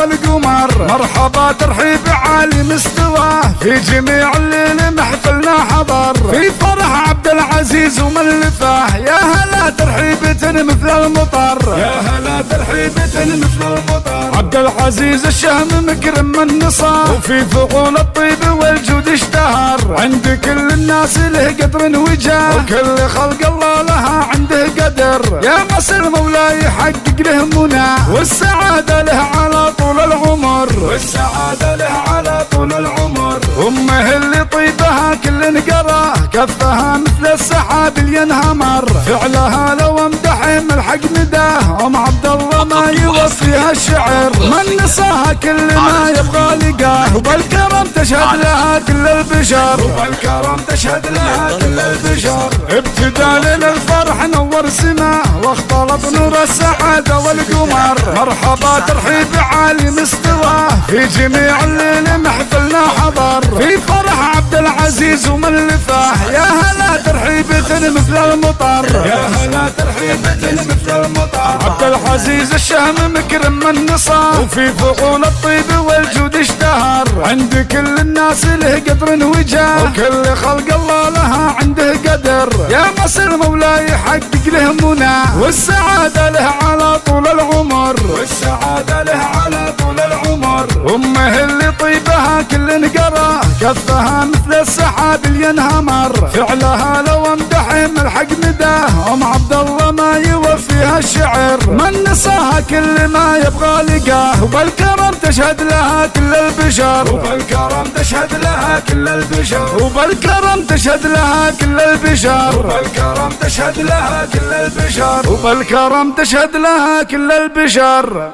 والقمر. مرحبا ترحيب عالي مستواه في جميع الليل محفلنا حضر. في فرح عبد العزيز وملفاه يا هلا ترحيبة مثل المطر. يا هلا ترحيبة مثل المطر. عبد العزيز الشهم مكرم من نصار وفي ثقول الطيب والجود اشتهر. عند كل الناس له قدر وجاه وكل خلق الله لها عنده قدر. يا مصر مولاي يحقق له مناه والسعادة له على طول العمر. والسعادة له على طول العمر. أمه اللي طيبها كل قراه كفها مثل السحاب اللي ينهمر. فعلها لو امدحم الحق مداه ام عبد الله ما يوفيها الشعر. من نصاها كل ما يبغى لقاه وبالكرم تشهد لها كل البشر. وبالكرم تشهد لها كل البشر. ابتدى لنا الفرح نور سماه واختلط نور السعادة والقمر. مرحبا ترحيب عالي مستواه في جميع الليل محفلنا حضر. في فرح عبد العزيز وملفاه يا هلا ترحيبة مثل المطر. يا هلا ترحيبة مثل المطر. عبد العزيز الشهم مكرم من نصار وفي ثقول الطيب والجود اشتهر. عند كل الناس له قدر وجاه وكل خلق الله لها عنده قدر. يا مصر مولاي يحقق له مناه والسعادة له على طول العمر. والسعادة له على طول العمر. أمه اللي طيبها كل قراه كفها مثل السحاب اللي ينهمر. فعلها لو امدحم الحق مداه ام عبد الله ما يوفيها الشعر. من نصاها كل ما يبغى لقاه وبالكرم تشهد لها كل البشر. وبالكرم تشهد لها كل البشر. وبالكرم تشهد لها كل البشر. وبالكرم تشهد لها كل البشر. وبالكرم تشهد لها كل البشر.